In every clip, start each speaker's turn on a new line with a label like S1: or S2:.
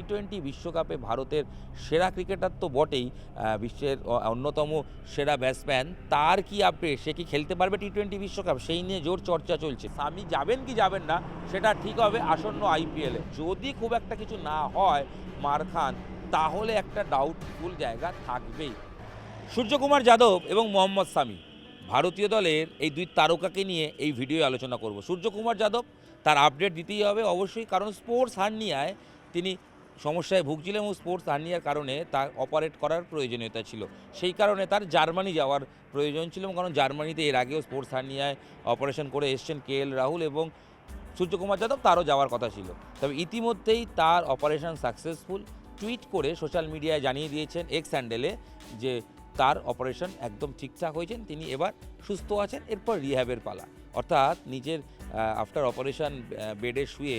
S1: টি-20 বিশ্বকাপে ভারতের সেরা ক্রিকেটার তো বটেই, বিশ্বের অন্যতম সেরা ব্যাটসম্যান, তার কি আপডেট? সে কি খেলতে পারবে টি-20 বিশ্বকাপ? সেই নিয়ে জোর চর্চা চলছে। সামি যাবেন কি যাবেন না সেটা ঠিক হবে আসন্ন আইপিএলে। যদি খুব একটা কিছু না হয় মার খান, তাহলে একটা ডাউটফুল জায়গা থাকবেই। সূর্যকুমার যাদব এবং মোহাম্মদ সামি, ভারতীয় দলের এই দুই তারকাকে নিয়ে এই ভিডিও আলোচনা করব। সূর্যকুমার যাদব, তার আপডেট দিতেই হবে অবশ্যই, কারণ স্পোর্টস হার্নিয়ায় তিনি সমস্যায় ভুগছিলেন এবং স্পোর্টস হার্নিয়ার কারণে তার অপারেট করার প্রয়োজনীয়তা ছিল। সেই কারণে তার জার্মানি যাওয়ার প্রয়োজন ছিল, কারণ জার্মানিতে এর আগেও স্পোর্টস হার্নিয়ায় অপারেশন করে এসছেন KL রাহুল এবং সূর্যকুমার যাদব, তারও যাওয়ার কথা ছিল। তবে ইতিমধ্যেই তার অপারেশন সাকসেসফুল। টুইট করে সোশ্যাল মিডিয়ায় জানিয়ে দিয়েছেন এক্স হ্যান্ডেলে যে তার অপারেশন একদম ঠিকঠাক হয়েছেন, তিনি এবার সুস্থ আছেন, এরপর রিহ্যাবের পালা। অর্থাৎ নিজের আফটার অপারেশন বেডে শুয়ে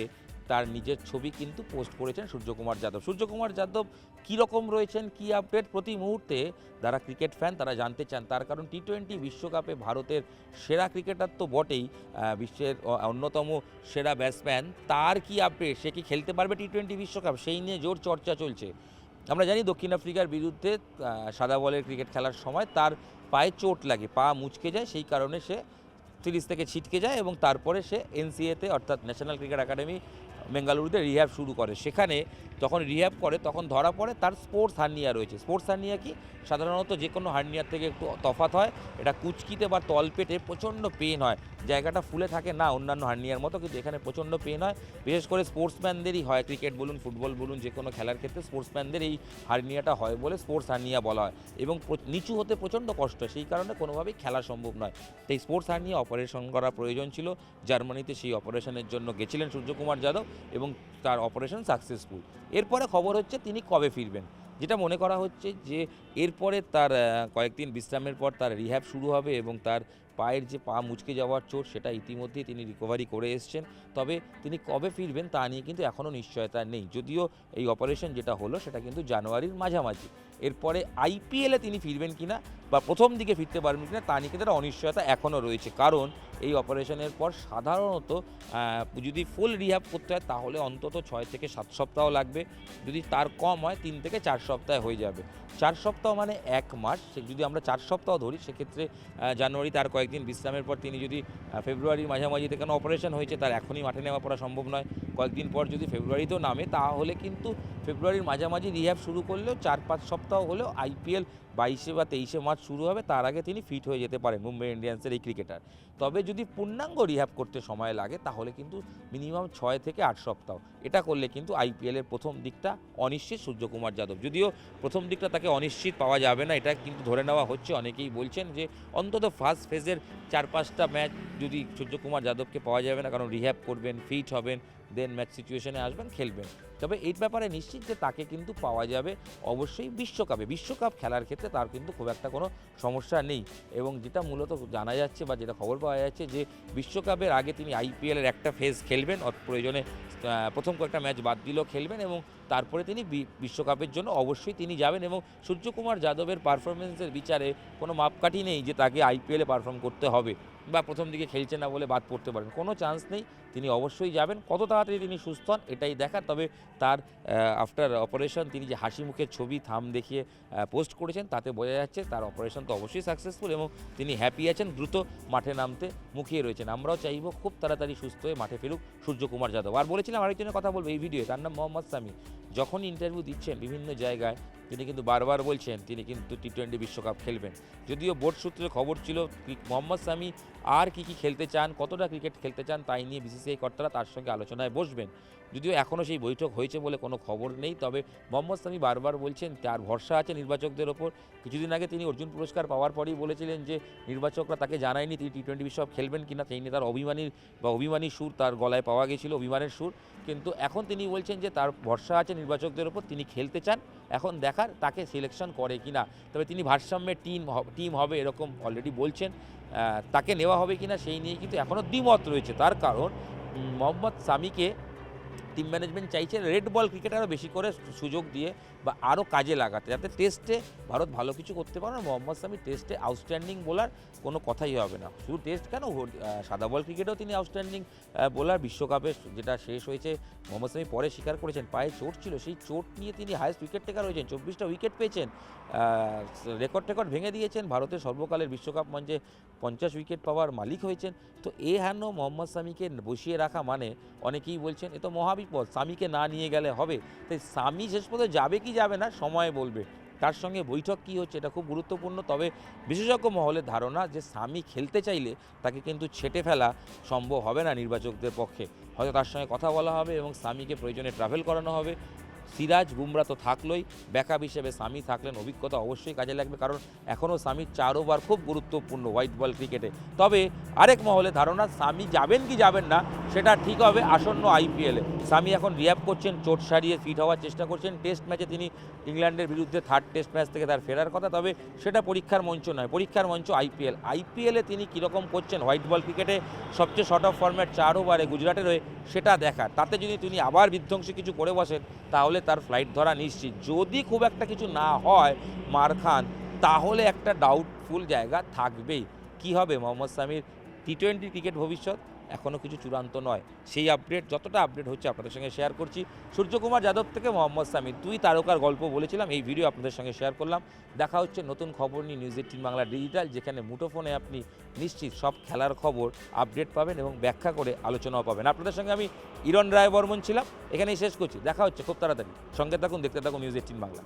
S1: তার নিজের ছবি কিন্তু পোস্ট করেছেন সূর্যকুমার যাদব। সূর্যকুমার যাদব কীরকম রয়েছেন, কী আপডেট, প্রতি মুহূর্তে যারা ক্রিকেট ফ্যান তারা জানতে চান। তার কারণ টি-20 বিশ্বকাপে ভারতের সেরা ক্রিকেটার তো বটেই, বিশ্বের অন্যতম সেরা ব্যাটসম্যান, তার কি আপডেট? সে কি খেলতে পারবে টি-20 বিশ্বকাপ? সেই নিয়ে জোর চর্চা চলছে। আমরা জানি দক্ষিণ আফ্রিকার বিরুদ্ধে সাদা বলের ক্রিকেট খেলার সময় তার পায়ে চোট লাগে, পা মুচকে যায়, সেই কারণে সে সিরিজ থেকে ছিটকে যায় এবং তারপরে সে NCAতে অর্থাৎ ন্যাশনাল ক্রিকেট একাডেমি বেঙ্গালুরুতে রিহ্যাব শুরু করে। সেখানে যখন রিহ্যাব করে তখন ধরা পড়ে তার স্পোর্টস হার্নিয়া রয়েছে। স্পোর্টস হার্নিয়া কি? সাধারণত যে কোনো হার্নিয়ার থেকে একটু তফাৎ হয়, এটা কুচকিতে বা তলপেটে প্রচণ্ড পেন হয়, জায়গাটা ফুলে থাকে না অন্যান্য হার্নিয়ার মতো, কিন্তু এখানে প্রচণ্ড পেন হয়। বিশেষ করে স্পোর্টসম্যানদেরই হয়, ক্রিকেট বলুন, ফুটবল বলুন, যে কোনো খেলার ক্ষেত্রে স্পোর্টসম্যানদের এই হার্নিয়াটা হয় বলে স্পোর্টস হার্নিয়া বলা হয় এবং নিচু হতে প্রচণ্ড কষ্ট, সেই কারণে কোনোভাবেই খেলা সম্ভব নয়। তাই স্পোর্টস হার্নিয়া অপারেশন করা প্রয়োজন ছিল। জার্মানিতে সেই অপারেশনের জন্য গেছিলেন সূর্যকুমার যাদব এবং তার অপারেশন সাকসেসফুল। এরপরে খবর হচ্ছে তিনি কবে ফিরবেন, যেটা মনে করা হচ্ছে যে এরপরে তার কয়েকদিন বিশ্রামের পর তার রিহ্যাব শুরু হবে এবং তার পায়ের যে পা মুচকে যাওয়ার চোট সেটা ইতিমধ্যেই তিনি রিকভারি করে এসছেন। তবে তিনি কবে ফিরবেন তা নিয়ে কিন্তু এখনও নিশ্চয়তা নেই, যদিও এই অপারেশন যেটা হলো সেটা কিন্তু জানুয়ারির মাঝামাঝি। এরপরে আইপিএলে তিনি ফিরবেন কিনা বা প্রথম দিকে ফিরতে পারবেন কিনা তা নিয়ে কিন্তু একটা অনিশ্চয়তা এখনও রয়েছে, কারণ এই অপারেশনের পর সাধারণত যদি ফুল রিহ্যাব করতে হয় তাহলে অন্তত 6 থেকে 7 সপ্তাহ লাগবে, যদি তার কম হয় 3 থেকে 4 সপ্তাহে হয়ে যাবে। 4 সপ্তাহ মানে 1 মাস, যদি আমরা 4 সপ্তাহ ধরি সেক্ষেত্রে জানুয়ারিতে আর কয়েকদিন বিশ্রামের পর তিনি যদি ফেব্রুয়ারির মাঝামাঝিতে, কেন অপারেশন হয়েছে তার এখনই মাঠে নেওয়া পড়া সম্ভব নয়, কয়েকদিন পর যদি ফেব্রুয়ারিতেও নামে তাহলে কিন্তু ফেব্রুয়ারির মাঝামাঝি রিহ্যাব শুরু করলেও 4-5 সপ্তাহ হলেও আইপিএল 22 বা 23 মার্চ শুরু হবে, তার আগে তিনি ফিট হয়ে যেতে পারেন মুম্বাই ইন্ডিয়ান্সের এই ক্রিকেটার। তবে যদি পূর্ণাঙ্গ রিহ্যাব করতে সময় লাগে তাহলে কিন্তু মিনিমাম 6 থেকে 8 সপ্তাহ। এটা করলে কিন্তু আইপিএলের প্রথম দিকটা অনিশ্চিত সূর্যকুমার যাদব, যদিও প্রথম দিকটা তাকে অনিশ্চিত পাওয়া যাবে না, এটা কিন্তু ধরে নেওয়া হচ্ছে। অনেকেই বলছেন যে অন্তত ফার্স্ট ফেজের 4-5টা ম্যাচ যদি সূর্যকুমার যাদবকে পাওয়া যাবে না, কারণ রিহ্যাব করবেন, ফিট হবেন, দেন ম্যাচ সিচুয়েশনে আসবেন, খেলবেন। তবে এই ব্যাপারে নিশ্চিত যে তাকে কিন্তু পাওয়া যাবে অবশ্যই বিশ্বকাপে। বিশ্বকাপ খেলার ক্ষেত্রে তার কিন্তু খুব একটা কোনো সমস্যা নেই এবং যেটা মূলত জানা যাচ্ছে বা যেটা খবর পাওয়া যাচ্ছে যে বিশ্বকাপের আগে তিনি আইপিএলের একটা ফেজ খেলবেন, প্রয়োজনে প্রথম কয়েকটা ম্যাচ বাদ দিলেও খেলবেন এবং তারপরে তিনি বিশ্বকাপের জন্য অবশ্যই তিনি যাবেন। এবং সূর্যকুমার যাদবের পারফরমেন্সের বিচারে কোনো মাপকাঠি নেই যে তাকে আইপিএলে পারফর্ম করতে হবে বা প্রথম দিকে খেলছে না বলে বাদ পড়তে পারেন, কোনো চান্স নেই, তিনি অবশ্যই যাবেন। কত তাড়াতাড়ি তিনি সুস্থ হন এটাই দেখার। তবে তার আফটার অপারেশন তিনি যে হাসি মুখের ছবি থাম দেখিয়ে পোস্ট করেছেন তাতে বোঝা যাচ্ছে তার অপারেশন তো অবশ্যই সাকসেসফুল এবং তিনি হ্যাপি আছেন, দ্রুত মাঠে নামতে মুখিয়ে রয়েছেন। আমরাও চাইব খুব তাড়াতাড়ি সুস্থ হয়ে মাঠে ফিরুক সূর্যকুমার যাদব। আর বলেছিলাম আরেকজনের কথা বলবো এই ভিডিওয়ে, তার নাম মোহাম্মদ সামি। যখনই ইন্টারভিউ দিচ্ছেন বিভিন্ন জায়গায় তিনি কিন্তু বারবার বলছেন তিনি কিন্তু টি-20 বিশ্বকাপ খেলবেন। যদিও বোর্ড সূত্রে খবর ছিল মোহাম্মদ সামি আর কি খেলতে চান, কতটা ক্রিকেট খেলতে চান তাই নিয়ে বিসিসিআই কর্তারা তার সঙ্গে আলোচনায় বসবেন, যদিও এখনও সেই বৈঠক হয়েছে বলে কোনো খবর নেই। তবে মোহাম্মদ সামি বারবার বলছেন তার ভরসা আছে নির্বাচকদের ওপর। কিছুদিন আগে তিনি অর্জুন পুরস্কার পাওয়ার পরেই বলেছিলেন যে নির্বাচকরা তাকে জানায়নি তিনি টি-20 বিশ্বকাপ খেলবেন কিনা, সেই নিয়ে তার অভিমানী সুর তার গলায় পাওয়া গেছিল, অভিমানের সুর। কিন্তু এখন তিনি বলছেন যে তার ভরসা আছে নির্বাচকদের ওপর, তিনি খেলতে চান, এখন দেখার তাকে সিলেকশন করে কিনা। তবে তিনি ভারসাম্যের টিম হবে এরকম অলরেডি বলছেন, তাকে নেওয়া হবে কিনা সেই নিয়ে কিন্তু এখনও দ্বিমত রয়েছে। তার কারণ মোহাম্মদ সামিকে টিম ম্যানেজমেন্ট চাইছে রেড বল ক্রিকেট আরও বেশি করে সুযোগ দিয়ে বা আরও কাজে লাগাতে, যাতে টেস্টে ভারত ভালো কিছু করতে পারে। না মোহাম্মদ শামি টেস্টে আউটস্ট্যান্ডিং বোলার, কোনো কথাই হবে না। শুধু টেস্ট কেন, সাদা বল ক্রিকেটেও তিনি আউটস্ট্যান্ডিং বোলার। বিশ্বকাপে যেটা শেষ হয়েছে, মোহাম্মদ শামি পরে স্বীকার করেছেন পায়ে চোট ছিল, সেই চোট নিয়ে তিনি হায়েস্ট উইকেট টেকার হয়েছেন, 24টা উইকেট পেয়েছেন, রেকর্ড ভেঙে দিয়েছেন, ভারতের সর্বকালের বিশ্বকাপ মঞ্চে 50 উইকেট পাওয়ার মালিক হয়েছেন। তো হেন মোহাম্মদ শামিকে বসিয়ে রাখা মানে অনেকেই বলছেন এ তো মহাবিপদ, শামিকে না নিয়ে গেলে হবে। তাই শামি শেষ পর্যন্ত যাবে কি যাবে না সময় বলবে। তার সঙ্গে বৈঠক কী হচ্ছে এটা খুব গুরুত্বপূর্ণ। তবে বিশেষজ্ঞ মহলের ধারণা যে শামি খেলতে চাইলে তাকে কিন্তু ছেঁটে ফেলা সম্ভব হবে না নির্বাচকদের পক্ষে। হয়তো তার সঙ্গে কথা বলা হবে এবং শামিকে প্রয়োজনে ট্রাভেল করানো হবে। সিরাজ বুমরা তো থাকলোই, ব্যাকআপ হিসেবে শামি থাকলেন, অভিজ্ঞতা অবশ্যই কাজে লাগবে, কারণ এখনও শামির 4 ওভার খুব গুরুত্বপূর্ণ হোয়াইট বল ক্রিকেটে। তবে আরেক মহলে ধারণা শামি যাবেন কি যাবেন না সেটা ঠিক হবে আসন্ন আইপিএলে। শামি এখন রিহ্যাব করছেন, চোট সারিয়ে ফিট হওয়ার চেষ্টা করছেন। টেস্ট ম্যাচে তিনি ইংল্যান্ডের বিরুদ্ধে 3rd টেস্ট ম্যাচ থেকে তার ফেরার কথা, তবে সেটা পরীক্ষার মঞ্চ নয়, পরীক্ষার মঞ্চ আইপিএলে তিনি কীরকম করছেন হোয়াইট বল ক্রিকেটে সবচেয়ে শর্ট অফ ফরম্যাট 4 ওভারে গুজরাটের হয়ে, সেটা দেখার। তাতে যদি তিনি আবার বিধ্বংসী কিছু করে বসেন তাহলে তার ফ্লাইট ধরা নিশ্চিত। যদি খুব একটা কিছু না হয় মার খান, তাহলে একটা ডাউটফুল জায়গা থাকবেই। কি হবে মোহাম্মদ শামির টি20 ক্রিকেট ভবিষ্যৎ এখনও কিছু চূড়ান্ত নয়। সেই আপডেট যতটা আপডেট হচ্ছে আপনাদের সঙ্গে শেয়ার করছি। সূর্যকুমার যাদব থেকে মোহাম্মদ শামি, 2 তারকার গল্প বলেছিলাম, এই ভিডিও আপনাদের সঙ্গে শেয়ার করলাম। দেখা হচ্ছে নতুন খবর নিয়ে নিউজ 18 বাংলা ডিজিটাল, যেখানে মুঠোফোনে আপনি নিশ্চিত সব খেলার খবর আপডেট পাবেন এবং ব্যাখ্যা করে আলোচনাও পাবেন। আপনাদের সঙ্গে আমি ইরণ রায় বর্মন ছিলাম, এখানেই শেষ করছি। দেখা হচ্ছে খুব তাড়াতাড়ি। সঙ্গে থাকুন, দেখতে থাকুন নিউজ 18 বাংলা।